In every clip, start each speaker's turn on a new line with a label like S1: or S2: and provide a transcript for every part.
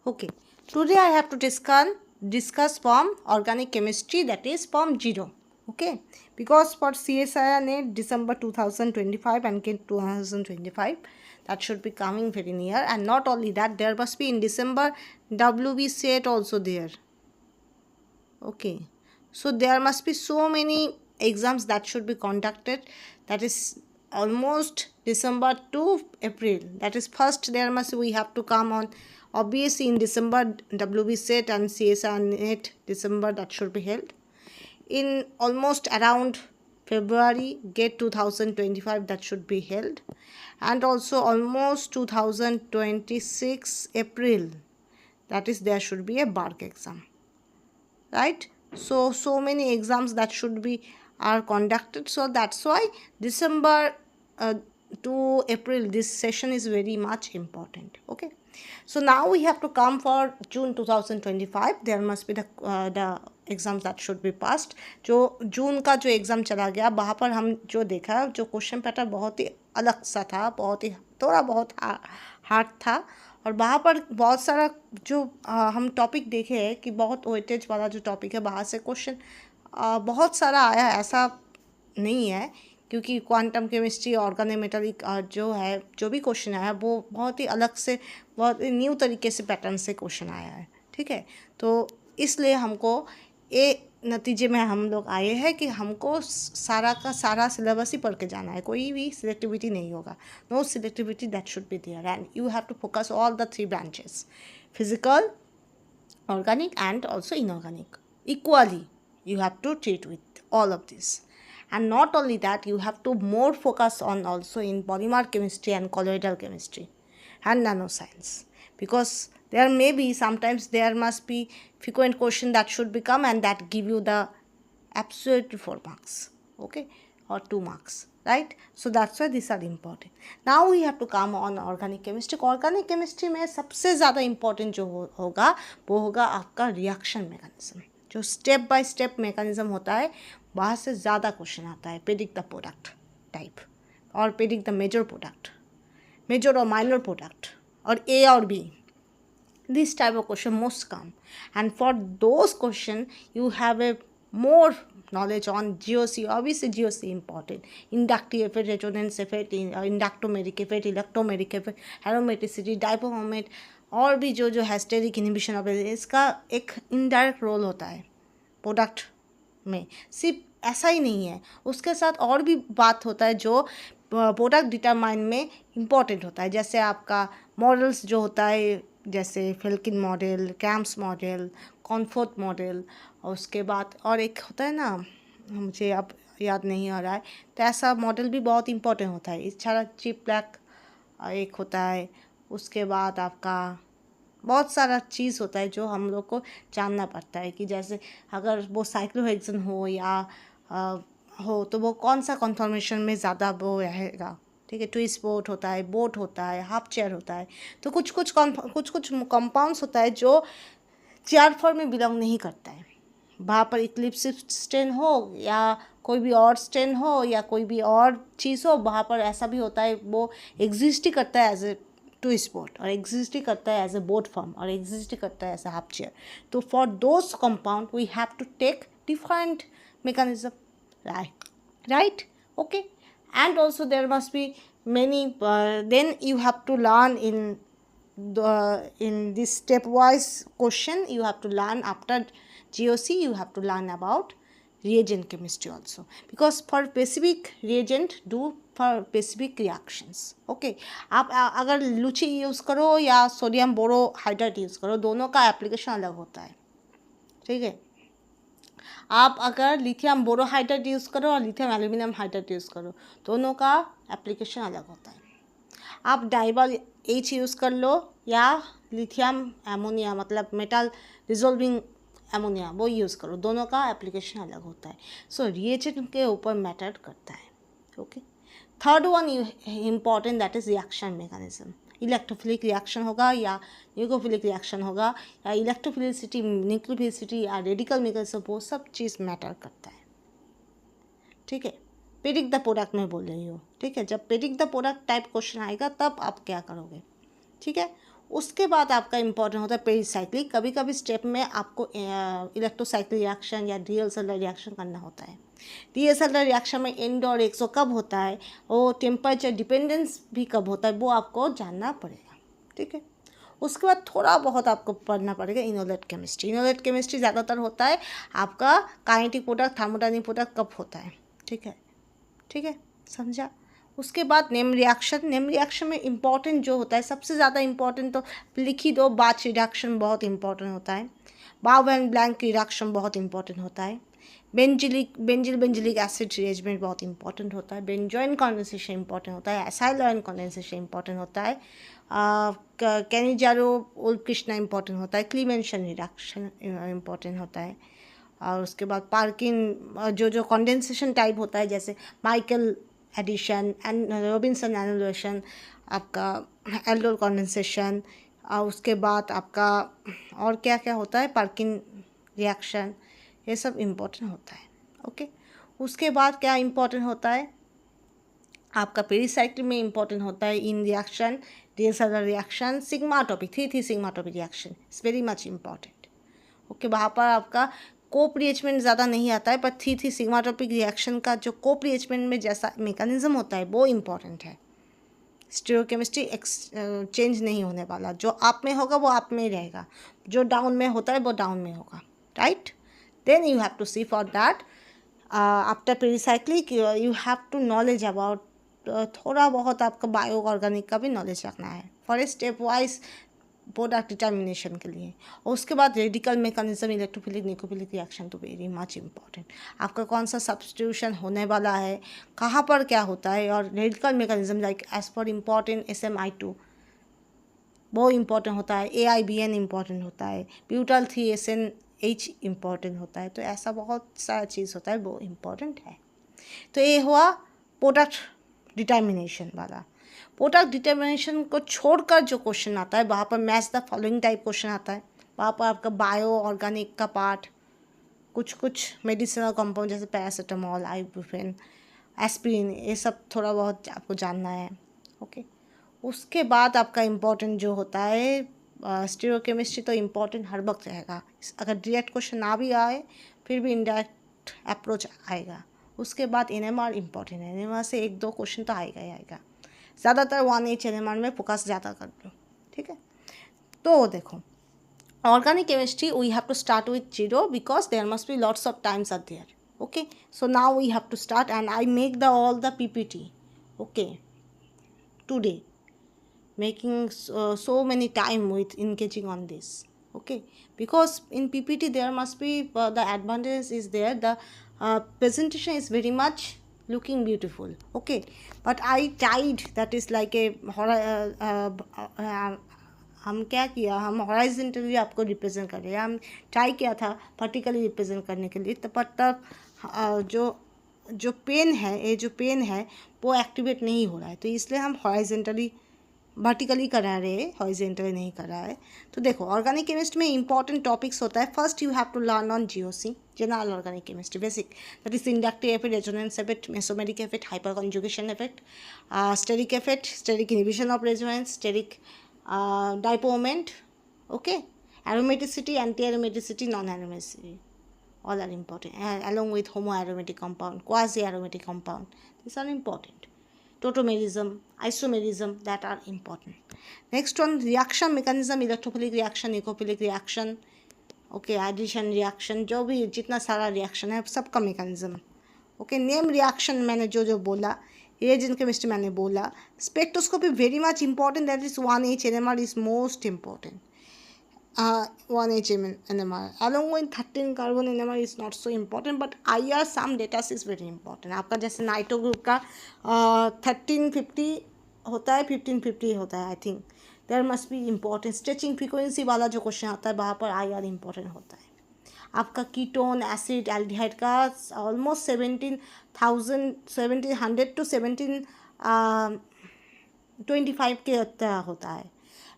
S1: Okay, today I have to discuss from organic chemistry, that is from 0. Okay, because for CSIR NET December 2025 and KIT 2025, that should be coming very near. And not only that, there must be in December WB set also there. Okay, so there must be so many exams that should be conducted, that is almost December to April. That is first there must we have to come on, obviously in December WB set and CSR NET December that should be held. In almost around February GATE 2025 that should be held, and also almost 2026 April, that is there should be a BARC exam, right? So many exams that should be are conducted, so that's why December to April this session is very much important. Okay, so now we have to come for June 2025. there must be the exams that should B past. जो जून का जो exam चला गया, वहाँ पर हम जो देखा, जो क्वेश्चन पैटर्न बहुत ही अलग सा था, बहुत ही थोड़ा बहुत हार्ड था, और वहाँ पर बहुत सारा जो हम टॉपिक देखे हैं कि बहुत वेटेज वाला जो टॉपिक है, वहाँ से क्वेश्चन बहुत सारा आया. ऐसा नहीं है, क्योंकि क्वांटम केमिस्ट्री, ऑर्गेनोमेटेरिक जो है, जो भी क्वेश्चन आया वो बहुत ही अलग से, बहुत ही न्यू तरीके से पैटर्न से क्वेश्चन आया है. ठीक है, तो इसलिए हमको ये नतीजे में हम लोग आए हैं कि हमको सारा का सारा सिलेबस ही पढ़ के जाना है, कोई भी सिलेक्टिविटी नहीं होगा. No selectivity that should be there, and you have to focus all the 3 branches, physical, organic and also inorganic equally. You have to treat with all of this, and not only that, you have to more focus on also in polymer chemistry and colloidal chemistry and nanoscience, because there may be sometimes there must be frequent question that should become, and that give you the absolute 4 marks, okay, or 2 marks, right? So that's why these are important. Now we have to come on organic chemistry. Organic chemistry में सबसे ज़्यादा important जो होगा वो होगा आपका reaction mechanism. जो step by step mechanism होता है, वहाँ से ज़्यादा क्वेश्चन आता है. प्रेडिक्ट द प्रोडक्ट टाइप, और predict the major product, major और माइनर प्रोडक्ट, और ए और B. This type of question most come, and for those question you have a more knowledge on GOC. Obviously GOC important, inductive effect, resonance effect, inductomeric effect, electromeric effect, aromaticity, dipomoment, और भी जो हेस्टेरिक inhibition of, इसका एक indirect role होता है product में. सिर्फ ऐसा ही नहीं है, उसके साथ और भी बात होता है जो प्रोडक्ट डिटरमाइन में इम्पॉर्टेंट होता है. जैसे आपका मॉडल्स जो होता है, जैसे फेल्किन मॉडल, कैम्प्स मॉडल, कॉन्फोर्ट मॉडल, और उसके बाद और एक होता है ना, मुझे अब याद नहीं आ रहा है, तो ऐसा मॉडल भी बहुत इंपॉर्टेंट होता है. इच्छा चिप ब्लैक एक होता है. उसके बाद आपका बहुत सारा चीज़ होता है जो हम लोग को जानना पड़ता है, कि जैसे अगर वो साइक्लोहेक्सेन हो या हो, तो वो कौन सा कन्फर्मेशन में ज़्यादा वो रहेगा. ठीक है, ट्विस्ट बोट होता है, बोट होता है, हाफ चेयर होता है. तो कुछ कुछ कंपाउंड्स होता है जो चेयर फॉर्म में बिलोंग नहीं करता है. वहाँ पर इक्लिप्स स्टेन हो या कोई भी और स्टेन हो या कोई भी और चीज़ हो, वहाँ पर ऐसा भी होता है, वो एग्जिस्ट ही करता है एज ए ट्विस्ट बोट, और एग्जिस्ट ही करता है एज ए बोट फॉर्म, और एग्जिस्ट ही करता है एज ए हाफ चेयर. तो for those compound we have to take different mechanism, right? Okay, and also there must be many then you have to learn in this stepwise question. You have to learn after GOC, you have to learn about reagent chemistry also, because for specific reagent do for specific reactions. Okay, आप अगर लूची use करो या sodium borohydride use करो, दोनों का application अलग होता है. ठीक है, आप अगर लिथियम बोरोहाइड्रेट यूज़ करो और लिथियम एल्यूमिनियम हाइड्रेट यूज़ करो, दोनों का एप्लीकेशन अलग होता है. आप डाइबल H यूज़ कर लो या लिथियम एमोनिया, मतलब मेटल डिजोल्विंग एमोनिया, वो यूज़ करो, दोनों का एप्लीकेशन अलग होता है. सो रिएजेंट के ऊपर मैटर करता है. Okay, third one important, that is reaction mechanism. Electrophilic reaction होगा या न्यूक्लियोफिलिक रिएक्शन होगा, या इलेक्ट्रोफिलिसिटी, न्यूक्लियोफिलिसिटी या रेडिकल मैकेनिज्म, वो सब चीज़ मैटर करता है. ठीक है, प्रेडिक्ट द प्रोडक्ट में बोल रही हो. ठीक है, जब predict the product type question आएगा तब आप क्या करोगे. ठीक है, उसके बाद आपका इम्पॉर्टेंट होता है पेरिसाइक्लिक। कभी कभी स्टेप में आपको इलेक्ट्रोसाइक्लिक रिएक्शन या रियल सेलुलर रिएक्शन करना होता है। रियल सेलुलर रिएक्शन में एंड और एक्सो कब होता है, वो टेम्परेचर डिपेंडेंस भी कब होता है, वो आपको जानना पड़ेगा, ठीक है। उसके बाद थोड़ा बहुत आपको पढ़ना पड़ेगा इनोलेट केमिस्ट्री। इनोलेट केमिस्ट्री ज़्यादातर होता है आपका काइनेटिक प्रोडक्ट, थर्मोडायनामिक प्रोडक्ट कब होता है, ठीक है, ठीक है, समझा। उसके बाद नेम रिएक्शन। नेम रिएक्शन में इम्पॉर्टेंट जो होता है, सबसे ज़्यादा इम्पॉर्टेंट तो लिख ही दो, बाच रिडक्शन बहुत इंपॉर्टेंट होता है, बाव एंड ब्लैंक रिडक्शन बहुत इंपॉर्टेंट होता है, बेंजिलिक एसिड रिएरेंजमेंट बहुत इंपॉर्टेंट होता है, बेंजोइन कंडेंसेशन इंपॉर्टेंट होता है, एसाइल आयन कंडेंसेशन इंपॉर्टेंट होता है, कैनिजारो कृष्णा इंपॉर्टेंट होता है, क्लीमेंशन रिडक्शन इंपॉर्टेंट होता है। और उसके बाद पार्किन जो कंडेंसेशन टाइप होता है, जैसे Michael addition and Robinson annulation, आपका एल्डोर कंडेंसेशन, और उसके बाद आपका और क्या क्या होता है, पार्किन रिएक्शन, ये सब इम्पोर्टेंट होता है, ओके। उसके बाद क्या इम्पोर्टेंट होता है आपका पेरिसाइक्लिक में इम्पोर्टेंट होता है in reaction, real cellular reaction, sigmatropic, three sigmatropic reaction is very much important, okay. वहाँ पर आपका कोप रिएचमेंट ज़्यादा नहीं आता है, पर थ्री सिग्माटोपिक रिएक्शन का जो कोप रिएचमेंट में जैसा मैकेनिज्म होता है वो इम्पॉर्टेंट है। स्टीरियोकेमिस्ट्री चेंज नहीं होने वाला, जो आप में होगा वो आप में ही रहेगा, जो डाउन में होता है वो डाउन में होगा, right. Then you have to see for that after pericyclic you have to knowledge about, थोड़ा बहुत आपका बायो ऑर्गेनिक का भी नॉलेज रखना है for a step wise product determination के लिए। और उसके बाद रेडिकल मैकेनिज्म, इलेक्ट्रोफिलिक निकोफिलिक रिएक्शन तो वेरी मच इम्पॉर्टेंट, आपका कौन सा सब्स्टिट्यूशन होने वाला है, कहाँ पर क्या होता है, और radical mechanism like as per important SMI2 वो इम्पॉर्टेंट होता है, AIBN इम्पॉर्टेंट होता है, ब्यूटाइल 3SNH इम्पॉर्टेंट होता है। तो ऐसा बहुत सारा चीज़ होता है, वो इम्पॉर्टेंट है। तो ये हुआ प्रोडक्ट डिटर्मिनेशन वाला। प्रोडक्ट डिटर्मिनेशन को छोड़कर जो क्वेश्चन आता है वहाँ पर match the following type question आता है। वहाँ पर आपका बायो ऑर्गेनिक का पार्ट, कुछ मेडिसिनल कंपाउंड जैसे पैरासीटामोल, आइबुप्रोफेन, एस्पिरिन, ये सब थोड़ा बहुत आपको जानना है, ओके। उसके बाद आपका इम्पॉर्टेंट जो होता है स्टीरियोकेमिस्ट्री, तो इम्पॉर्टेंट हर वक्त रहेगा। अगर डायरेक्ट क्वेश्चन ना भी आए फिर भी इनडायरेक्ट अप्रोच आएगा। उसके बाद NMR इम्पॉर्टेंट है, NMR से 1-2 क्वेश्चन तो आएगा ही आएगा। ज़्यादातर 1H NMR में फोकस ज़्यादा कर लो, ठीक है। तो देखो organic chemistry we have to start with 0 because there must be lots of times are there, okay. So now we have to start and I make all the PPT, okay, today making so many time with engaging on this, okay, because in PPT there must be the advantage is there, the presentation is very much looking beautiful, okay, but I tried that is like a हम क्या किया, हम हॉराइजॉन्टली आपको represent कर रहे हैं, हम try किया था वर्टिकली रिप्रेजेंट करने के लिए, तब जो पेन है, ये जो पेन है वो एक्टिवेट नहीं हो रहा है, तो इसलिए हम हॉराइजॉन्टली वर्टिकली करा रहे हैं, हॉरिजॉन्टली नहीं करा है। तो देखो ऑर्गेनिक केमिस्ट्री में इंपॉर्टेंट टॉपिक्स होता है। First you have to learn on GOC, general organic chemistry basic, that is inductive effect, resonance effect, mesomeric effect, hyperconjugation effect, steric effect, steric inhibition of resonance, steric dipole moment, okay, aromaticity, anti-aromaticity, non-aromaticity, all are important, along with homoaromatic compound, quasi-aromatic compound, these are important. Tautomerism, isomerism, that are important. Next one, reaction mechanism, electrophilic reaction, ecophilic reaction, okay, addition reaction, जो भी जितना सारा reaction है सबका mechanism, okay. Name reaction मैंने जो बोला, reagent chemistry मैंने बोला, spectroscopy very much important, that is 1H NMR is most important, 1H NMR along with 13 carbon NMR is not so important, but IR some data is very important. आपका जैसे nitro group का 1350 होता है, 1550 होता है, I think there must be important. Stretching frequency वाला जो question आता है वहाँ पर IR इम्पॉर्टेंट होता है। आपका कीटोन, एसिड, एल्डिहाइड का ऑलमोस्ट 1700 to 1725 के होता है।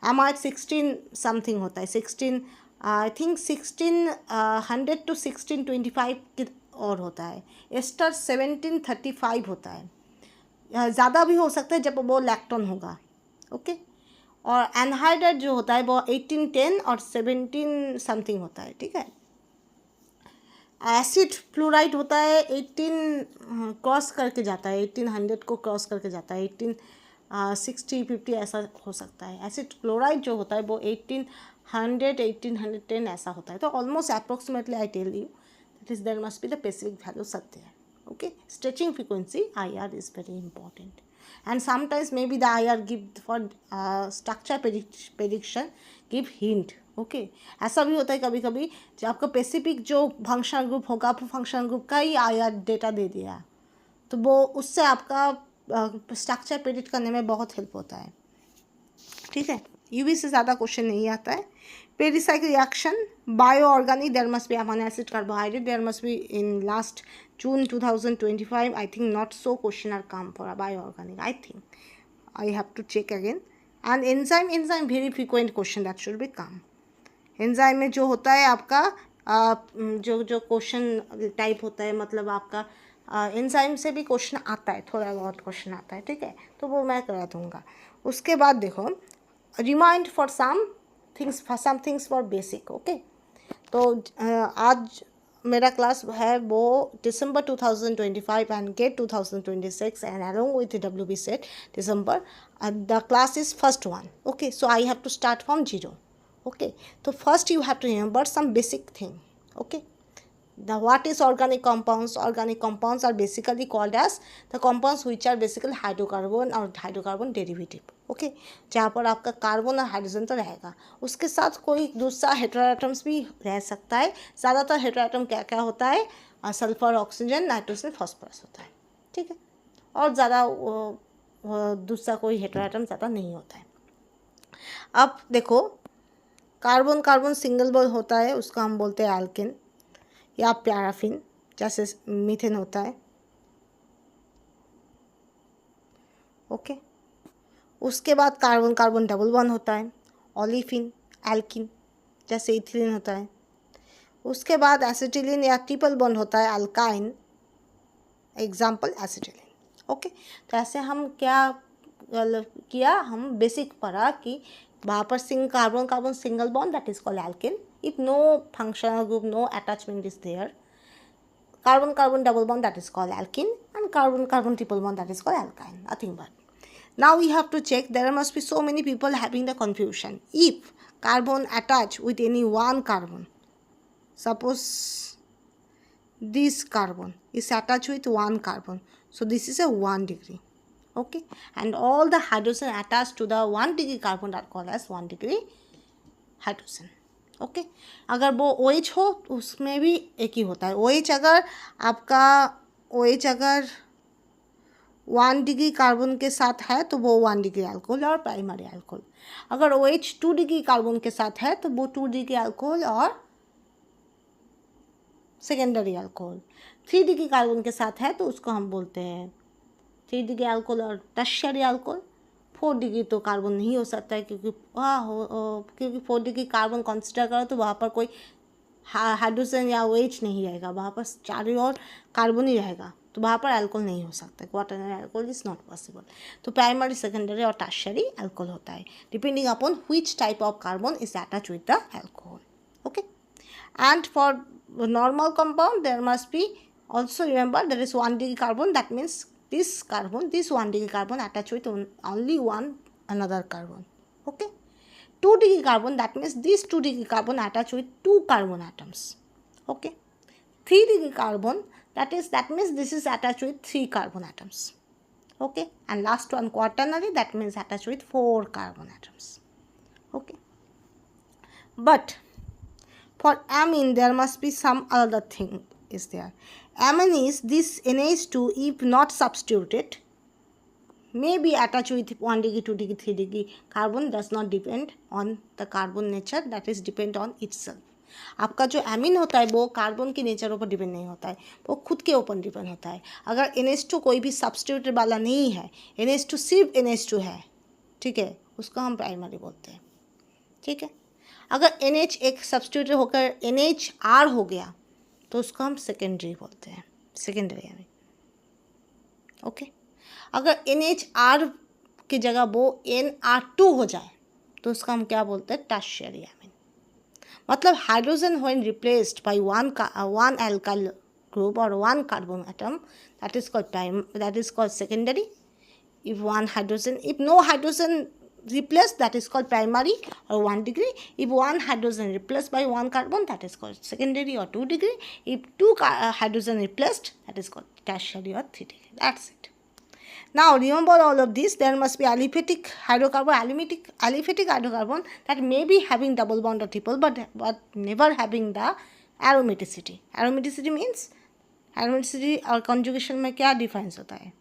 S1: एमाइड 16 समथिंग होता है, 16 आई थिंक 1600 to 1625 के और होता है। एस्टर 1735 होता है, ज़्यादा भी हो सकता है जब वो लैक्टोन होगा, ओके। और एनहाइड्राइड जो होता है वो 1810 और 17 समथिंग होता है, ठीक है। एसिड फ्लोराइड होता है 18 क्रॉस करके जाता है, 1800 को क्रॉस करके जाता है, 1860-50 ऐसा हो सकता है। एसिड क्लोराइड जो होता है वो 1800 1810 ऐसा होता है। तो almost approximately I tell you that is there must be the specific value सत्य है। Okay, stretching frequency IR is very important, and sometimes maybe the IR give for structure prediction give hint. Okay, ऐसा भी होता है कभी कभी जब आपका स्पेसिफिक जो फंक्शनल ग्रुप होगा, आपको फंक्शनल ग्रुप का ही IR डेटा दे दिया तो वो उससे आपका स्ट्रक्चर प्रेडिक्ट करने में बहुत हेल्प होता है, ठीक है। यूवी से ज़्यादा क्वेश्चन नहीं आता है। Pericyclic reaction bioorganic, there must be amino acid carbohydrate, there must be in last June 2025 I think not so question are come for a bioorganic, I think I have to check again. And enzyme very frequent question that should be come. Enzyme में जो होता है आपका जो question type होता है, मतलब आपका एंजाइम से भी क्वेश्चन आता है, थोड़ा बहुत क्वेश्चन आता है, ठीक है, तो वो मैं करा दूँगा। उसके बाद देखो remind for some things for basic. Okay, तो आज मेरा क्लास है वो December 2025 and GATE 2026 and along with WB SET December the class is first one. Okay, so I have to start from zero. Okay, so first you have to remember some basic thing. Okay, the what is organic compounds? Organic compounds are basically called as the compounds which are basically hydrocarbon और hydrocarbon derivative. Okay, जहाँ पर आपका carbon और hydrogen तो रहेगा, उसके साथ कोई दूसरा हेटेरोएटम्स भी रह सकता है। ज़्यादातर हेटेरोएटम क्या क्या होता है, सल्फर, ऑक्सीजन, नाइट्रोजन, फास्फोरस होता है, ठीक है, और ज़्यादा दूसरा कोई हेटेरोएटम ज़्यादा नहीं होता है। अब देखो कार्बन कार्बन सिंगल बॉन्ड होता है, उसको हम बोलते हैं एल्केन या पैराफिन, जैसे मीथेन होता है। ओके, उसके बाद कार्बन कार्बन डबल बॉन्ड होता है, ओलिफिन, एल्किन, जैसे इथिलीन होता है। उसके बाद एसिटिलीन या ट्रिपल बॉन्ड होता है, अल्काइन, एग्जाम्पल एसिटिलीन। ओके, तो ऐसे हम क्या किया, हम बेसिक पढ़ा कि वहाँ पर carbon carbon single bond that is called alkane if no functional group, no attachment is there. Carbon carbon double bond that is called alkene and carbon carbon triple bond that is called alkyne, nothing but. Now we have to check, there must be so many people having the confusion. If carbon attach with any one carbon, suppose this carbon is attached with one carbon, so this is a 1 degree. Okay, and all the hydrogen attached to the 1 degree carbon are called as 1 degree hydrogen. Okay, अगर वो OH हो तो उसमें भी एक ही होता है। OH अगर आपका OH अगर 1 डिग्री कार्बन के साथ है तो वो 1 डिग्री अल्कोहल और प्राइमरी अल्कोहल। अगर OH 2 डिग्री कार्बन के साथ है तो वो 2 डिग्री अल्कोहल और सेकेंडरी अल्कोहल। 3 डिग्री कार्बन के साथ है तो उसको हम बोलते हैं 3 डिग्री अल्कोहल और टर्शियरी अल्कोहल। 4 डिग्री तो कार्बन नहीं हो सकता है क्योंकि 4 डिग्री कार्बन कंसिडर करो तो वहाँ पर कोई हाइड्रोजन या OH नहीं रहेगा, वहाँ पर चारों ओर कार्बन ही रहेगा, तो वहाँ पर अल्कोहल नहीं हो सकता। Quaternary alcohol is not possible. तो प्राइमरी, सेकेंडरी और टर्शियरी अल्कोहल होता है depending upon which type of carbon is attached with the alcohol. Okay, and for normal compound there must be also remember there is 1 degree carbon, that means this 1 degree carbon attached with only one another carbon. Okay, 2 degree carbon, that means this 2 degree carbon attached with 2 carbon atoms. Okay, 3 degree carbon, that means this is attached with 3 carbon atoms. Okay, and last one quaternary, that means attached with 4 carbon atoms. Okay, but for amine there must be some other thing is there. Amine is this NH2 if not substituted may be attached with 1 degree, 2 degree, 3 degree. Carbon does not depend on the carbon nature, that is depend on itself. आपका जो amine होता है वो carbon की nature ऊपर depend नहीं होता है, वो खुद के ऊपर डिपेंड होता है। अगर NH2 कोई भी सब्स्टिट्यूटेड वाला नहीं है, NH2 सिर्फ NH2 है, ठीक है, उसको हम प्राइमरी बोलते हैं। ठीक है, अगर NH एक सब्स्टिट्यूट होकर NHR हो गया तो उसको हम सेकेंडरी बोलते हैं, सेकेंडरी एमिन। ओके, अगर NHR की जगह वो NR2 हो जाए तो उसका हम क्या बोलते हैं, टर्शियरी एमीन। मतलब hydrogen when replaced by one alkyl group or one carbon atom, that is called secondary. If no hydrogen replaced, that is called primary or 1 degree. If one hydrogen replaced by one carbon, that is called secondary or 2 degree. If two hydrogen replaced, that is called tertiary or 3 degree. That's it. Now remember all of this. There must be aliphatic hydrocarbon that may be having double bond or triple, but never having the aromaticity. Aromaticity और conjugation में क्या difference होता है?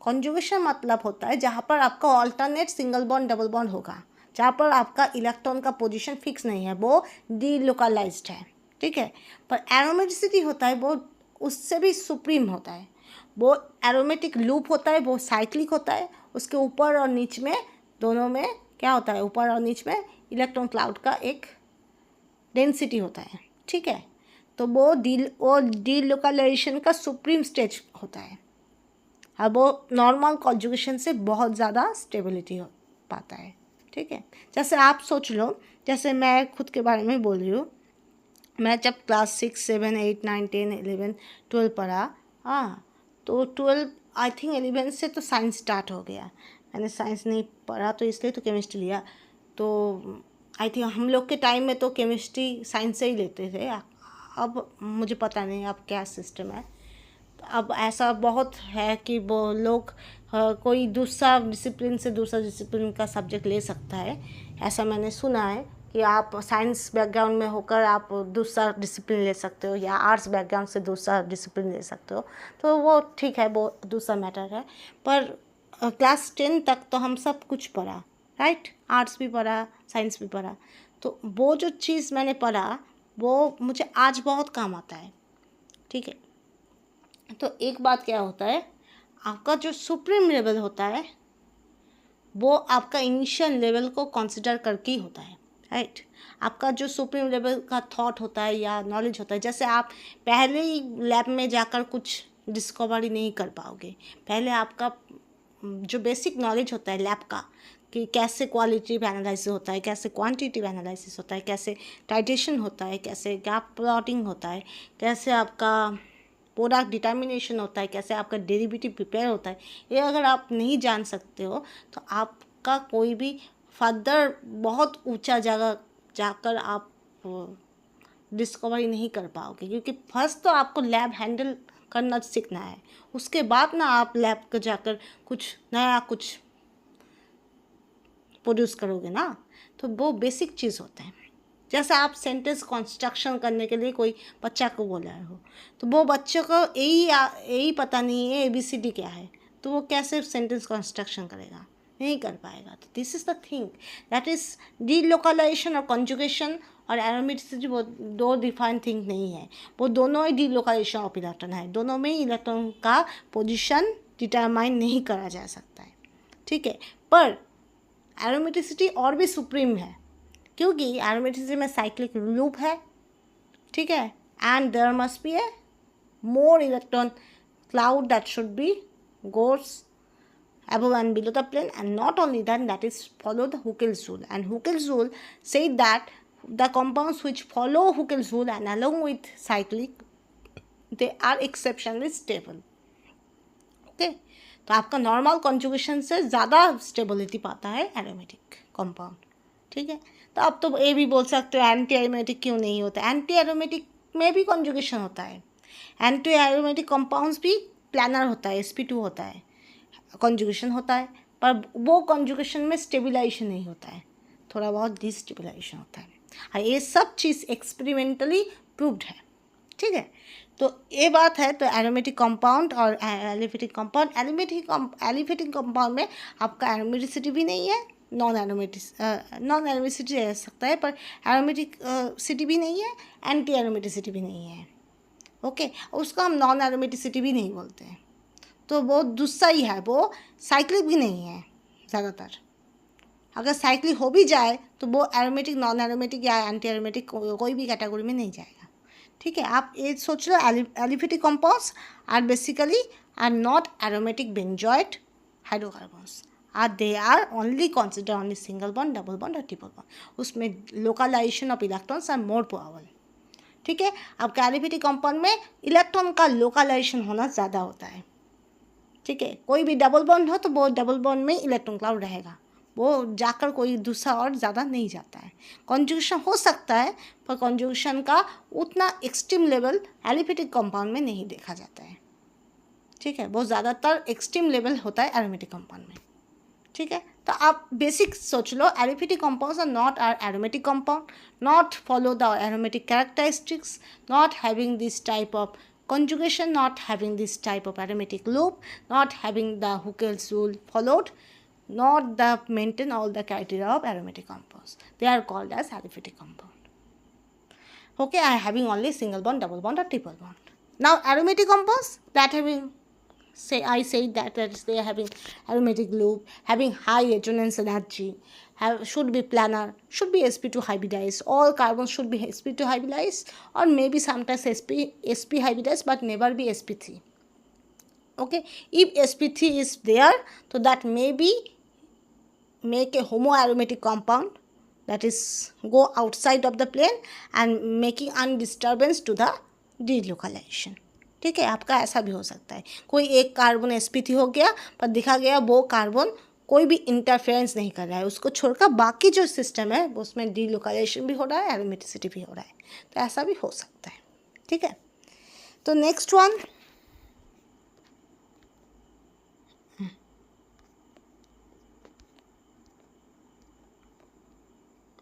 S1: Conjugation मतलब होता है जहाँ पर आपका alternate single bond double bond होगा, जहाँ पर आपका इलेक्ट्रॉन का पोजीशन फिक्स नहीं है, वो डीलोकलाइज्ड है, ठीक है। पर एरोमेटिसिटी होता है वो उससे भी सुप्रीम होता है, वो एरोमेटिक लूप होता है, वो साइक्लिक होता है, उसके ऊपर और नीच में दोनों में क्या होता है, ऊपर और नीच में इलेक्ट्रॉन क्लाउड का एक डेंसिटी होता है, ठीक है। तो वो डीलोकलाइजेशन का सुप्रीम स्टेज होता है। अब वो नॉर्मल कॉन्जुगेशन से बहुत ज़्यादा स्टेबिलिटी हो पाता है, ठीक है। जैसे आप सोच लो, जैसे मैं खुद के बारे में बोल रही हूँ, मैं जब क्लास 6, 7, 8, 9, 10, 11, 12 पढ़ा, तो 12 आई थिंक 11 से तो साइंस स्टार्ट हो गया। मैंने साइंस नहीं पढ़ा तो इसलिए तो केमिस्ट्री लिया। तो आई थिंक हम लोग के टाइम में तो केमिस्ट्री साइंस से ही लेते थे। अब मुझे पता नहीं अब क्या सिस्टम है। अब ऐसा बहुत है कि वो लोग कोई दूसरा डिसिप्लिन से दूसरा डिसिप्लिन का सब्जेक्ट ले सकता है, ऐसा मैंने सुना है कि आप साइंस बैकग्राउंड में होकर आप दूसरा डिसिप्लिन ले सकते हो या आर्ट्स बैकग्राउंड से दूसरा डिसिप्लिन ले सकते हो, तो वो ठीक है, वो दूसरा मैटर है। पर क्लास 10 तक तो हम सब कुछ पढ़ा, राइट, आर्ट्स भी पढ़ा, साइंस भी पढ़ा। तो वो जो चीज़ मैंने पढ़ा वो मुझे आज बहुत काम आता है, ठीक है। तो एक बात क्या होता है, आपका जो सुप्रीम लेवल होता है वो आपका इनिशियल लेवल को कंसिडर करके ही होता है, राइट। आपका जो सुप्रीम लेवल का थॉट होता है या नॉलेज होता है, जैसे आप पहले ही लैब में जाकर कुछ डिस्कवरी नहीं कर पाओगे। पहले आपका जो बेसिक नॉलेज होता है लैब का, कि कैसे क्वालिटेटिव एनालिसिस होता है, कैसे क्वांटिटेटिव एनालिसिस होता है, कैसे टाइट्रेशन होता है, कैसे गैप प्लॉटिंग होता है, कैसे आपका प्रोडक्ट डिटर्मिनेशन होता है, कैसे आपका डेरिवेटिव प्रिपेयर होता है, ये अगर आप नहीं जान सकते हो तो आपका कोई भी फर्दर बहुत ऊंचा जगह जाकर आप डिस्कवरी नहीं कर पाओगे। क्योंकि फर्स्ट तो आपको लैब हैंडल करना सीखना है, उसके बाद ना आप लैब को जाकर कुछ नया कुछ प्रोड्यूस करोगे ना। तो वो बेसिक चीज़ होता है। जैसे आप सेंटेंस कंस्ट्रक्शन करने के लिए कोई बच्चा को बोल रहे हो, तो वो बच्चे को यही पता नहीं है ABCD क्या है, तो वो कैसे सेंटेंस कंस्ट्रक्शन करेगा, नहीं कर पाएगा। तो this is the thing that is delocalization और कॉन्जुगेशन और एरोमेटिसिटी, वो दो डिफाइंड थिंग नहीं है, वो दोनों ही डीलोकलाइजेशन ऑफ इलेक्ट्रॉन है, दोनों में ही इलेक्ट्रॉन का पोजिशन डिटरमाइन नहीं करा जा सकता है, ठीक है। पर एरोमेटिसिटी और भी सुप्रीम है, क्योंकि एरोमेटिसिटी में साइक्लिक लूप है, ठीक है, and there must be a more electron cloud that should be goes above and below the plane, and not only that is follow the Huckel's rule, and Huckel's rule said that the compounds which follow Huckel's rule and along with cyclic, they are exceptionally stable, okay। तो आपका normal conjugation से ज़्यादा stability पाता है aromatic compound, ठीक है। तो आप तो ये भी बोल सकते हो एंटी एरोमेटिक क्यों नहीं होता, एंटी एरोमेटिक में भी कॉन्जुगेशन होता है, एंटी एरोमेटिक कंपाउंड्स भी प्लानर होता है, sp2 होता है, कॉन्जुगेशन होता है, पर वो कॉन्जुगेशन में स्टेबिलाइजेशन नहीं होता है, थोड़ा बहुत डिस्टेबिलाइजेशन होता है, और ये सब चीज़ एक्सपेरिमेंटली प्रूव्ड है, ठीक है। तो ये बात है। तो एरोमेटिक कंपाउंड और एलिफेटिक कंपाउंड, एलिफेटिक कंपाउंड में आपका एरोमेटिसिटी भी नहीं है, नॉन एरोमेटिसिटी रह सकता है, पर एरोमेटिसिटी भी नहीं है, एंटी एरोमेटिसिटी भी नहीं है, ओके। उसको हम नॉन एरोमेटिसिटी भी नहीं बोलते हैं, तो वो दूसरा ही है, वो साइक्लिक भी नहीं है ज़्यादातर। अगर साइक्लिक हो भी जाए तो वो एरोमेटिक, नॉन एरोमेटिक या एंटी एरोमेटिक कोई भी कैटेगरी में नहीं जाएगा, ठीक है। आप ये सोच लो, aliphatic compounds are basically are not aromatic benzenoid hydrocarbons, they are only considered only single bond, double bond और triple bond. उसमें localization of electrons are more probable. ठीक है. अब कैलिफिटिक कंपाउंड में इलेक्ट्रॉन का लोकलाइजेशन होना ज़्यादा होता है. ठीक है. कोई भी डबल बॉन्ड हो तो वो डबल बॉन्ड में इलेक्ट्रॉन क्लाउड रहेगा, वो जाकर कोई दूसरा और ज़्यादा नहीं जाता है. कॉन्जुगेशन हो सकता है पर कॉन्जुगेशन का उतना एक्सट्रीम लेवल एलिफिटिक कंपाउंड में नहीं देखा जाता है. ठीक है. वो ज़्यादातर एक्सट्रीम लेवल होता है एरोमेटिक कंपाउंड में. ठीक है. तो आप बेसिक सोच लो, aliphatic compounds are not are aromatic compound, not follow the aromatic characteristics, not having this type of conjugation, not having this type of aromatic loop, not having the Huckel's rule followed, not the maintain all the criteria of aromatic compounds. They are called as aliphatic compound. Okay, I having only single bond, double bond or triple bond. Now aromatic compounds that having I say that they are having aromatic loop, having high resonance energy, should be planar, should be sp2 hybridized. All carbons should be sp2 hybridized, or maybe sometimes sp hybridized, but never be sp3. Okay, if sp3 is there, so that maybe make a homoaromatic compound, that is go outside of the plane and making undisturbance to the delocalization. ठीक है. आपका ऐसा भी हो सकता है, कोई एक कार्बन sp3 हो गया पर दिखा गया वो कार्बन कोई भी इंटरफेरेंस नहीं कर रहा है, उसको छोड़कर बाकी जो सिस्टम है उसमें डीलोकलाइजेशन भी हो रहा है, एरोमेटिसिटी भी हो रहा है. तो ऐसा भी हो सकता है. ठीक है. तो next one,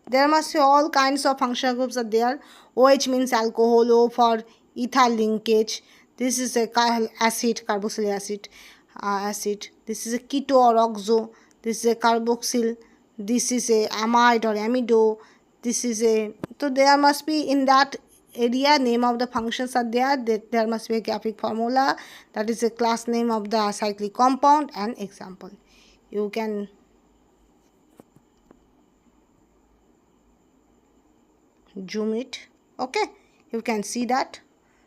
S1: there must be all kinds of functional groups are there. OH means alcohol, O for ethyl linkage. This is a acid, carboxylic acid. Acid. This is a keto or oxo. This is a carboxyl. This is a amide or amido. This is a, so there must be in that area name of the functions are there. There must be a graphic formula, that is a class name of the cyclic compound and example. You can zoom it. Okay, you can see that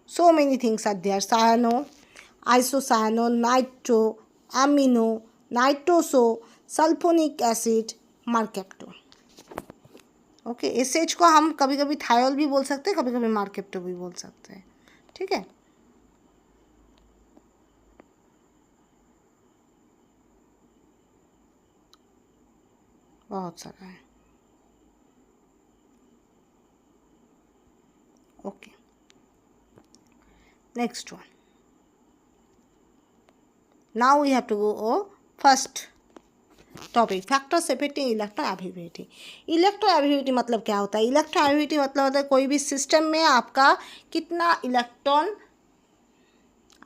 S1: so many things are there. Cyano, isocyano, nitro, amino, nitroso, sulfonic acid, mercapto. Okay, SH को हम कभी कभी thiol भी बोल सकते हैं, कभी कभी मार्केप्टो भी बोल सकते हैं. ठीक है. बहुत सारा है. Okay, next one. Now we have to go first topic, factors affecting electron ability. Electron ability मतलब क्या होता है? इलेक्ट्रॉन एबिलिटी मतलब होता है कोई भी सिस्टम में आपका कितना इलेक्ट्रॉन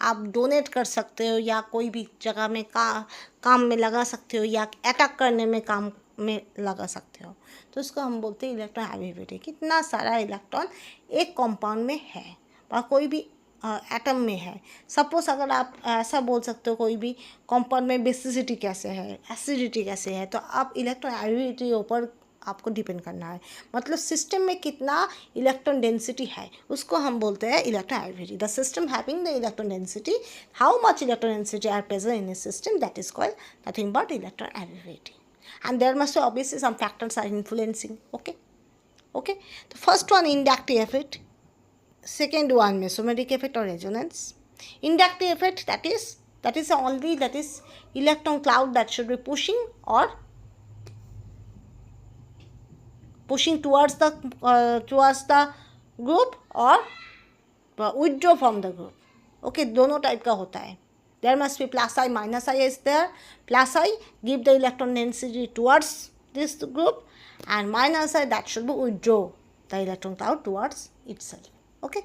S1: आप डोनेट कर सकते हो या कोई भी जगह में काम में लगा सकते हो या अटैक करने में काम में लगा सकते हो, तो उसको हम बोलते हैं इलेक्ट्रॉन एबिलिटी. कितना सारा इलेक्ट्रॉन एक कंपाउंड में है और कोई भी एटम में है. सपोज अगर आप ऐसा बोल सकते हो कोई भी कंपाउंड में बेसिसिटी कैसे है, एसिडिटी कैसे है, तो आप इलेक्ट्रॉन एबिलिटी के ऊपर आपको डिपेंड करना है. मतलब सिस्टम में कितना इलेक्ट्रॉन डेंसिटी है उसको हम बोलते हैं electron ability. The system having the electron density, how much electron density are present in a system, that is called nothing but electron ability. And there must be obviously some factors are influencing. Okay, the first one inductive effect, second one mesomeric effect or resonance. Inductive effect, that is only that is electron cloud that should be pushing towards the group or withdraw from the group. Okay, दोनों type का होता है. There must be plus I, minus I is there. Plus I give the electron density towards this group, and minus I that should be withdraw the electron cloud towards itself. Okay,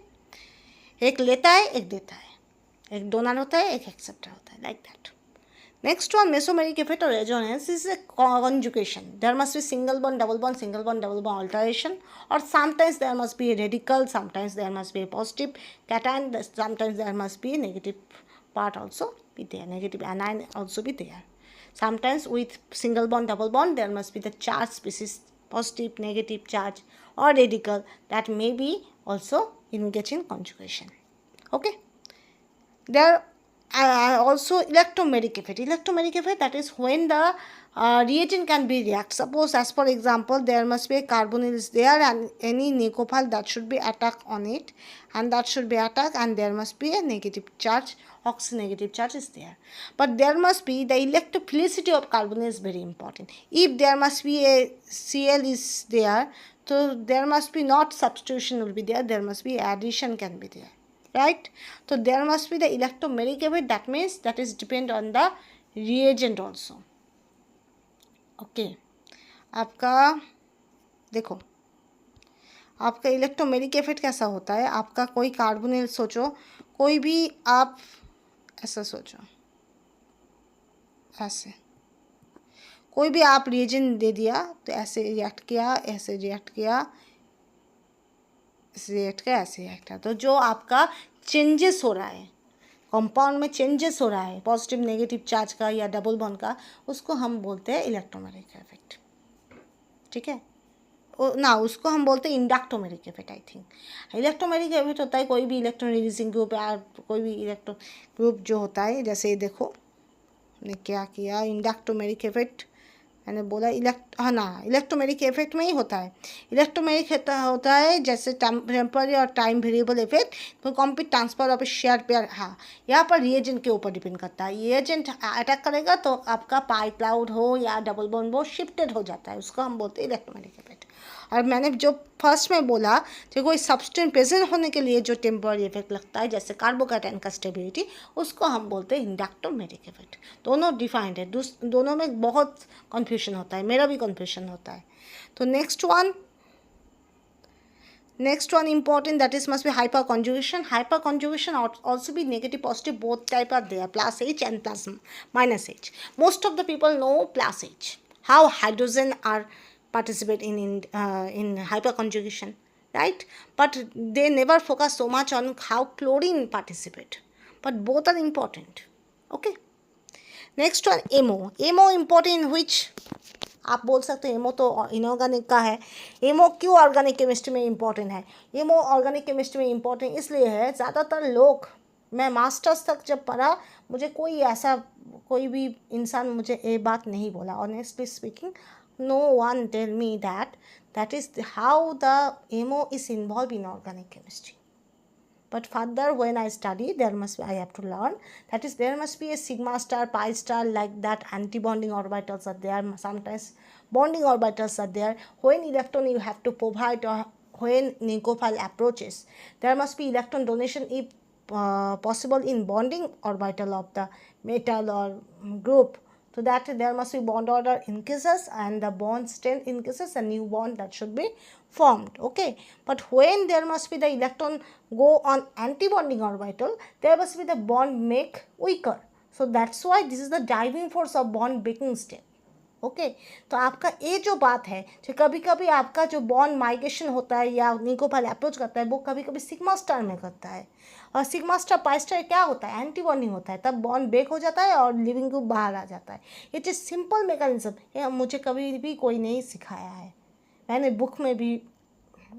S1: एक लेता है एक देता है, एक donor होता है एक एक्सेप्टर होता है, like that. Next one, mesomeric effect or resonance is a conjugation. There must be single bond, double bond, single bond, double bond alteration, or sometimes there must be a radical, sometimes there must be a positive cation, sometimes there must be a negative part also be there, negative anion also be there. Sometimes with single bond, double bond, there must be the charge species, positive, negative charge or radical, that may be also engage in conjugation. Okay, there also electromeric effect. Electromeric effect, that is when the reagent can be react. Suppose as for example there must be a carbonyl is there and any nicopal that should be attack on it, and that should be attack, and there must be a negative charge, oxynegative charge is there. But there must be the electrophilicity of carbonyl is very important. If there must be a Cl is there, so there must be not substitution will be there, there must be addition can be there, right? So there must be the electromeric effect, that means that is depend on the reagent also. Okay आपका देखो आपका electromeric effect कैसा होता है. आपका कोई carbonyl सोचो, कोई भी आप ऐसा सोचो, ऐसे कोई भी आप रिएजेंट दे दिया तो ऐसे रिएक्ट किया, ऐसे रिएक्ट किया, ऐसे रिएक्ट किया, ऐसे रिएक्ट किया, तो जो आपका चेंजेस हो रहा है कंपाउंड में, चेंजेस हो रहा है पॉजिटिव नेगेटिव चार्ज का या डबल बॉन्ड का, उसको हम बोलते हैं इलेक्ट्रोमेरिक इफेक्ट. ठीक है ना, उसको हम बोलते हैं inductomeric effect. I think electromeric effect होता है कोई भी इलेक्ट्रॉन रिलीजिंग ग्रुप या कोई भी इलेक्ट्रॉन ग्रुप जो होता है, जैसे देखो हमने क्या किया, इंडक्टोमेरिक इफेक्ट मैंने बोला हाँ ना, इलेक्ट्रोमेरिक इफेक्ट में ही होता है. इलेक्ट्रोमेरिक होता है जैसे टेम्पररी और टाइम वेरिएबल इफेक्ट, तो complete transfer of share pair. हाँ, यहाँ पर रिएजेंट के ऊपर डिपेंड करता है. रिएजेंट अटैक करेगा तो आपका पाई क्लाउड हो या डबल बॉन्ड हो शिफ्टेड हो जाता है, उसको हम बोलते हैं इलेक्ट्रोमेरिक इफेक्ट. और मैंने जो फर्स्ट में बोला कि कोई सब्सटेंस प्रेजेंट होने के लिए जो टेम्पररी इफेक्ट लगता है जैसे कार्बोकैटायन का स्टेबिलिटी, उसको हम बोलते हैं इंडक्टोमेरिक इफेक्ट. दोनों डिफाइंड है, दोनों में बहुत कन्फ्यूजन होता है, मेरा भी कन्फ्यूजन होता है. तो next one important, that is must be hyperconjugation. Hyperconjugation also be negative positive, both type are there, plus H and plus minus H. Most of the people know plus H, how hydrogen are participate in hyperconjugation, right? But they never focus so much on how chlorine participate, but both are important. Okay, next one amo important in which आप बोल सकते हो ammo तो inorganic का है. Ammo क्यों organic chemistry में important है? एमओ ऑर्गेनिक केमिस्ट्री में इम्पॉर्टेंट इसलिए है, ज़्यादातर लोग, मैं मास्टर्स तक जब पढ़ा मुझे कोई भी इंसान मुझे ये बात नहीं बोला, honestly speaking. no one tell me that is how the MO is involved in organic chemistry. But further when I study, I have to learn, that is there must be a sigma star, pi star, like that anti-bonding orbitals are there, sometimes bonding orbitals are there. When electron you have to provide, or when nicopile approaches, there must be electron donation if possible in bonding orbital of the metal or group. So that there must be bond order increases and the bond strength increases, a new bond that should be formed. Okay, but when there must be the electron go on anti-bonding orbital, there must be the bond make weaker. So that's why this is the driving force of bond breaking step. Okay तो आपका ये जो बात है, जो कभी कभी आपका जो बॉन्ड माइग्रेशन होता है या नीकोपाल अप्रोच करता है, वो कभी कभी सिग्मा स्टार में करता है. और सिग्मा स्टार पाई स्टार क्या होता है, एंटी बॉन्डिंग होता है, तब बॉन्ड ब्रेक हो जाता है और लिविंग ग्रुप बाहर आ जाता है. It is simple mechanism. ये मुझे कभी भी कोई नहीं सिखाया है, मैंने बुक में भी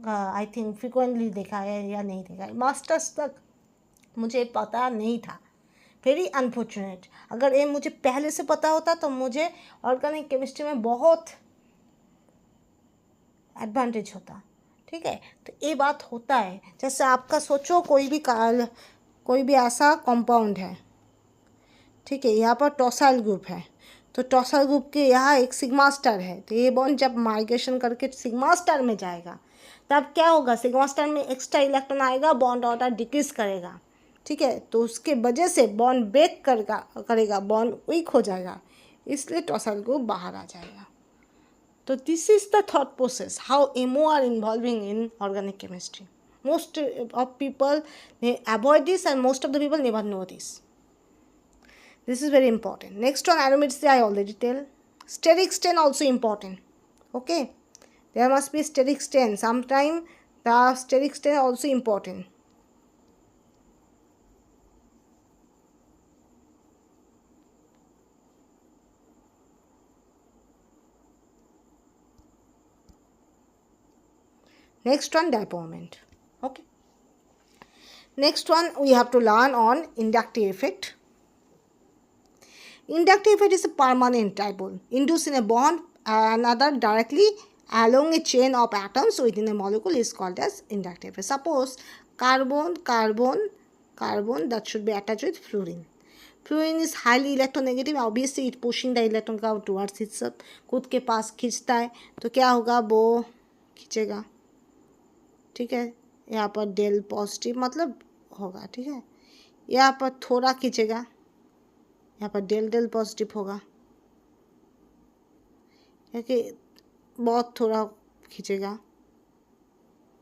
S1: आई थिंक फ्रिक्वेंटली देखा है या नहीं देखा है, मास्टर्स तक मुझे पता नहीं था. Very unfortunate. अगर ये मुझे पहले से पता होता तो मुझे ऑर्गेनिक केमिस्ट्री में बहुत एडवांटेज होता. ठीक है, तो ये बात होता है. जैसे आपका सोचो कोई भी ऐसा कंपाउंड है, ठीक है, यहाँ पर टॉसाइल ग्रुप है, तो टॉसाइल ग्रुप के यहाँ एक सिग्मा स्टार है, तो ये बॉन्ड जब माइग्रेशन करके सिग्मा स्टार में जाएगा तब क्या होगा, सिग्मा स्टार में एक्स्ट्रा इलेक्ट्रॉन आएगा, बॉन्ड ऑर्डर डिक्रीज करेगा. ठीक है, तो उसके वजह से बॉन्ड ब्रेक करेगा, बॉन्ड वीक हो जाएगा, इसलिए टॉसाइल ग्रुप बाहर आ जाएगा. तो this is the thought process how MO are involving in organic chemistry. Most of people avoid this and most of the people never know this. This is very important. Next one, aromaticity I already tell. Steric stain also important. Okay, there must be steric stain. Sometime the steric stain also important. Next one, dipole moment. Okay. Next one we have to learn on inductive effect. Inductive effect is a permanent dipole induced in a bond another directly along a chain of atoms within a molecule is called as inductive effect. Suppose carbon, that should be attached with fluorine. Fluorine is highly electronegative. Obviously it pushing the electron का towards itself, खुद के पास खींचता है, तो क्या होगा, वो खींचेगा, ठीक है. यहाँ पर डेल पॉजिटिव मतलब होगा, ठीक है. यहाँ पर थोड़ा खींचेगा, यहाँ पर डेल पॉजिटिव होगा, क्योंकि बहुत थोड़ा खींचेगा,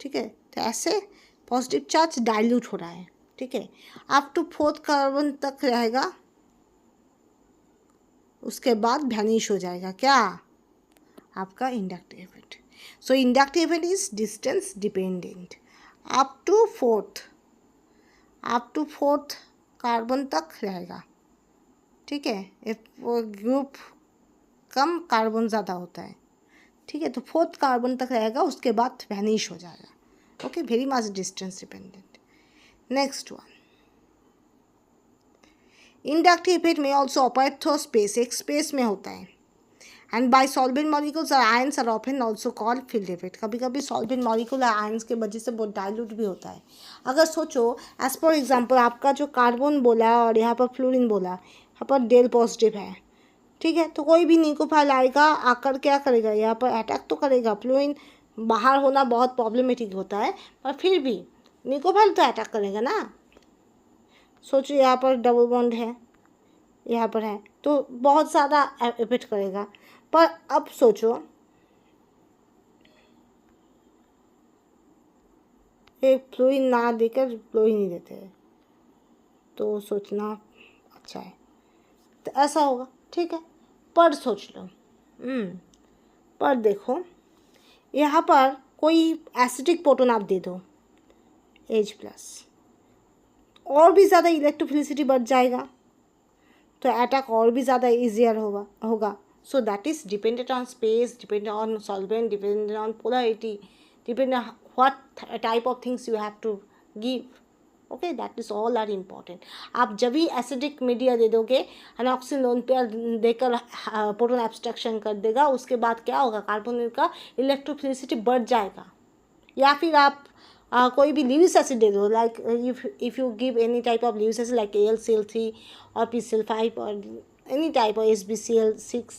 S1: ठीक है. तो ऐसे पॉजिटिव चार्ज डाइल्यूट हो रहा है, ठीक है. अप टू 4th कार्बन तक रहेगा, उसके बाद वैनिश हो जाएगा. क्या? आपका inductive effect. So inductive effect is distance dependent. Up to 4th carbon तक रहेगा, ठीक है. ग्रुप कम, कार्बन ज़्यादा होता है, ठीक है. तो 4th कार्बन तक रहेगा, उसके बाद वैनिश हो जाएगा. Okay, very much distance dependent. Next one, inductive effect में ऑल्सो ऑपरेट थ्रू स्पेस, एक स्पेस में होता है. एंड बाय सॉल्वेंट मॉलिक्यूल्स और ions are often also called field effect. कभी कभी सॉल्वेंट मॉलिक्यूल और आयंस के वजह से बहुत डाइल्यूट भी होता है. अगर सोचो, एज फॉर एग्जांपल आपका जो कार्बन बोला और यहाँ पर फ्लोरीन बोला, यहाँ पर डेल पॉजिटिव है, ठीक है. तो कोई भी न्यूक्लियोफाइल आएगा, आकर क्या करेगा, यहाँ पर अटैक तो करेगा. फ्लोरीन बाहर होना बहुत प्रॉब्लमेटिक होता है, पर फिर भी न्यूक्लियोफाइल तो अटैक करेगा ना. सोचो यहाँ पर डबल बॉन्ड है, यहाँ पर है, तो बहुत ज़्यादा इफेक्ट करेगा. पर अब सोचो, एक फ्लोरीन ना देकर फ्लोरीन ही देते हैं, तो सोचना अच्छा है. तो ऐसा होगा, ठीक है. पर सोच लो, पर देखो, यहाँ पर कोई एसिडिक प्रोटॉन आप दे दो H+, और भी ज़्यादा इलेक्ट्रोफिलिसिटी बढ़ जाएगा, तो अटैक और भी ज़्यादा ईजियर होगा. So that is dependent on space, dependent on solvent, dependent on polarity, dependent on what type of things you have to give. Okay, that is all are important. आप जब भी एसिडिक मीडिया दे दोगे, एनॉक्सिन lone pair देकर proton abstraction कर देगा, उसके बाद क्या होगा, कार्बोनेट का इलेक्ट्रोफिलिसिटी बढ़ जाएगा. या फिर आप कोई भी ल्यूइस एसिड दे दो, like if you give any type of Lewis acid like AlCl3 और PCl5 और any type of SbCl6,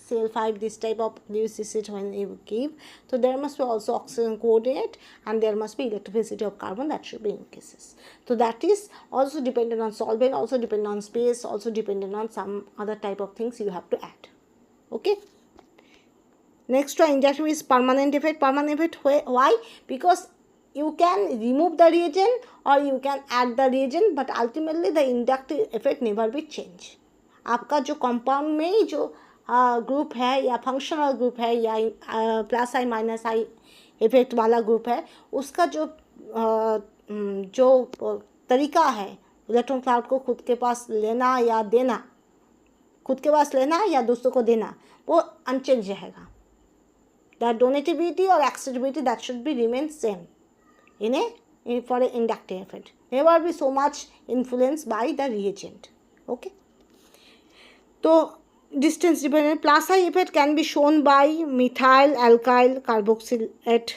S1: Cl5, this type of Lewis acid when you give, so there must be also oxygen coordinate and there must be electrophility of carbon, that should be in cases. So that is also dependent on solvent, also dependent on space, also dependent on some other type of things you have to add. Okay. Next one, inductive is permanent effect. Permanent effect, why? Because you can remove the reagent or you can add the reagent, but ultimately the inductive effect never be changed. आपका जो compound में ही जो group है या functional group है या plus I minus I effect वाला group है, उसका जो तरीका है इलेक्ट्रॉन क्लाउड को खुद के पास लेना या देना, खुद के पास लेना या दूसरों को देना, वो अनचेंज रहेगा. द डोनेटिविटी और accessibility that should be remain same for an inductive effect. Never be so much influenced by the reagent. Okay. So distance dependent plus I effect can be shown by methyl alkyl carboxylate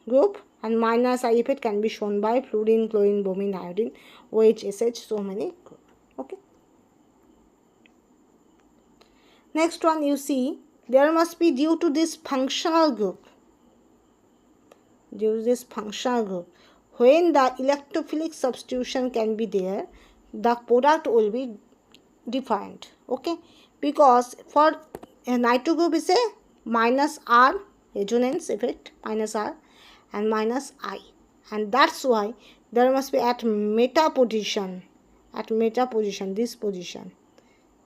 S1: group, and minus I effect can be shown by fluorine, chlorine, bromine, iodine, OH, SH, so many group. Okay. Next one, you see, there must be due to this functional group. Due to this functional group, when the electrophilic substitution can be there, the product will be different. Okay, because for a nitro group is a minus R resonance effect, minus R and minus I, and that's why there must be at meta position, this position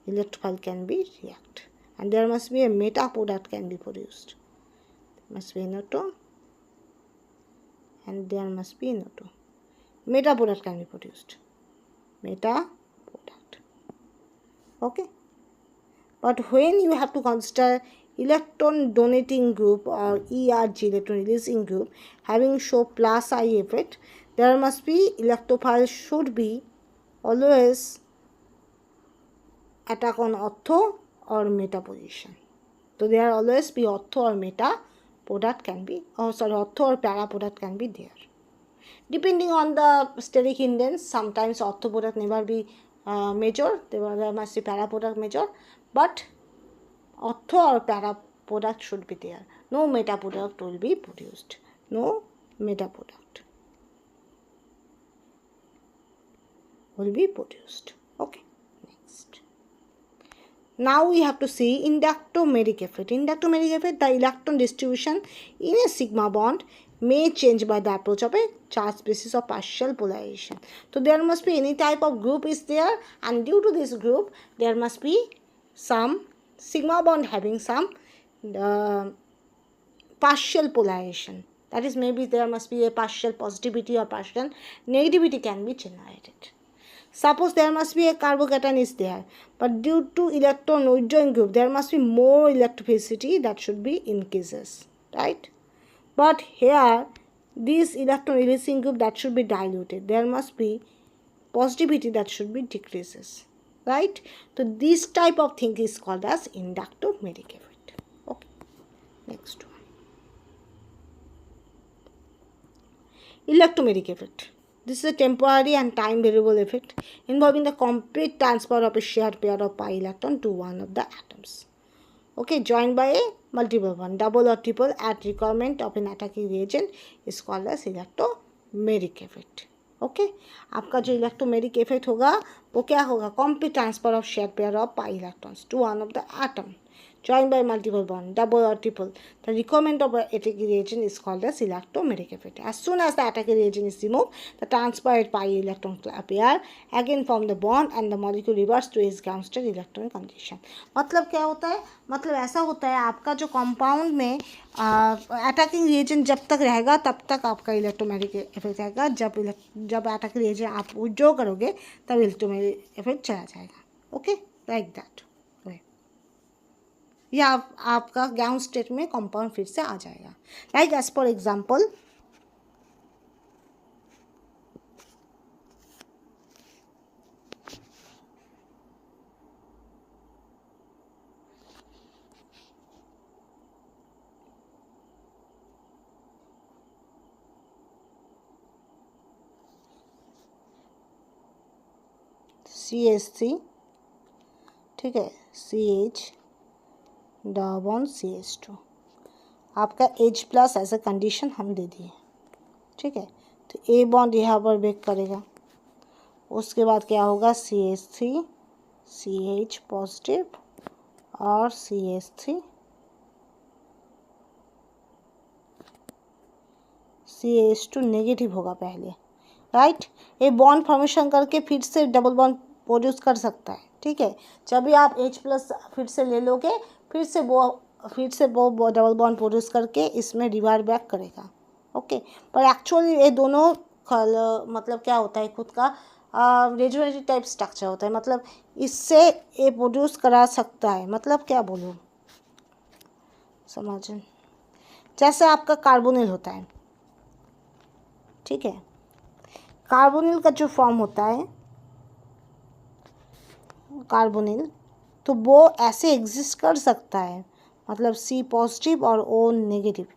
S1: electrophile can be react, and there must be a meta product can be produced. There must be a NO2 and there must be NO2. Meta product can be produced. Meta product. Okay. But when you have to consider electron donating group or ERG, electron releasing group, having show plus I effect, there must be electrophile should be always attack on ortho or meta position. So there always be ortho or meta product can be, ortho or para product can be there. Depending on the steric index, sometimes ortho product never be major, there must be para product major, but ortho or para product should be there. No meta product will be produced. No meta product will be produced. Okay, next. Now we have to see inductomeric effect. Inductomeric effect, the electron distribution in a sigma bond may change by the approach of a charge species of partial polarization. So there must be any type of group is there, and due to this group there must be some sigma bond having some partial polarization. That is, maybe there must be a partial positivity or partial negativity can be generated. Suppose there must be a carbocation is there, but due to electron withdrawing group there must be more electrophility that should be increases, right? But here this electron releasing group that should be diluted, there must be positivity that should be decreases, right? So this type of thing is called as inductomeric effect. Okay, next one. Electromeric effect. This is a temporary and time variable effect involving the complete transfer of a shared pair of pi electron to one of the atoms. Okay, joined by a multiple bond, double or triple at requirement of an attacking reagent is called as electromeric effect. Okay, आपका जो electromeric effect होगा वो क्या होगा? Complete transfer of shared pair of pi electrons to one of the atom joined by multiple bond, double or triple. The requirement of an attacking reagent is called as electromeric effect. As soon as the attacking reagent is removed, the transferred pi electron pair again form the bond and the molecule reverts to its ground state electron condition. मतलब क्या होता है? मतलब ऐसा होता है आपका जो कंपाउंड में अटैकिंग रिएजेंट जब तक रहेगा तब तक आपका इलेक्ट्रोमैग्नेटिक इफेक्ट रहेगा. जब अटैकिंग रिएजेंट आप विड्रॉ करोगे तब इलेक्ट्रोमैग्नेटिक इफेक्ट चला जाएगा. Okay, like that. या आपका ग्राउंड स्टेट में कंपाउंड फिर से आ जाएगा. Like as for example CH3, ठीक है, CH डबल बॉन्ड CH2. आपका H plus as a condition हम दे दिए. ठीक है, तो ए बॉन्ड यहाँ पर ब्रेक करेगा. उसके बाद क्या होगा? CH3 CH पॉजिटिव और CH3 CH2 नेगेटिव होगा पहले, राइट. ये बॉन्ड फॉर्मेशन करके फिर से डबल बॉन्ड प्रोड्यूस कर सकता है. ठीक है, जब भी आप H प्लस फिर से ले लोगे फिर से वो डबल बॉन्ड प्रोड्यूस करके इसमें रिवार्ट बैक करेगा. ओके, पर एक्चुअली ये दोनों मतलब क्या होता है, खुद का रेजोनेटिव टाइप स्ट्रक्चर होता है. मतलब इससे ये प्रोड्यूस करा सकता है. मतलब क्या बोलूँ, समझें. जैसे आपका कार्बोनिल होता है, ठीक है, कार्बोनिल का जो फॉर्म होता है कार्बोनिल, तो वो ऐसे एग्जिस्ट कर सकता है. मतलब C पॉजिटिव और O नेगेटिव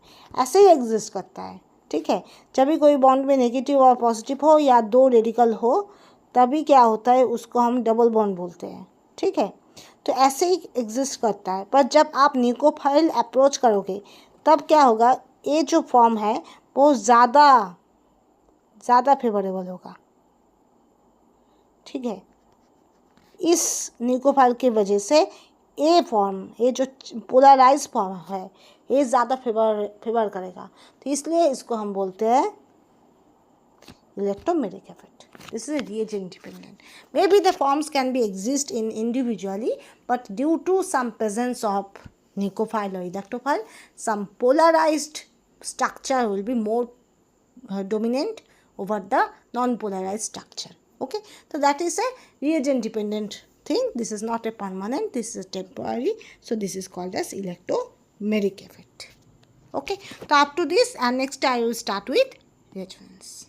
S1: ऐसे ही एग्जिस्ट करता है. ठीक है, जब भी कोई बॉन्ड में नेगेटिव और पॉजिटिव हो या दो रेडिकल हो तभी क्या होता है, उसको हम डबल बॉन्ड बोलते हैं. ठीक है, तो ऐसे ही एग्जिस्ट करता है. पर जब आप न्यूक्लियोफाइल अप्रोच करोगे तब क्या होगा, ये जो फॉर्म है वो ज़्यादा फेवरेबल होगा. ठीक है, इस न्यूक्लियोफाइल की वजह से ए फॉर्म, ये जो पोलराइज फॉर्म है, ये ज़्यादा फेवर करेगा. तो इसलिए इसको हम बोलते हैं electromeric effect. This is reagent dependent. Maybe the forms can be exist in individually, but due to some presence of nucleophile or electrophile, some polarized structure will be more dominant over the non-polarized structure. Okay, so that is a reagent dependent thing. This is not a permanent, this is a temporary. So this is called as electromeric effect. Okay, so up to this, and next I will start with reagents.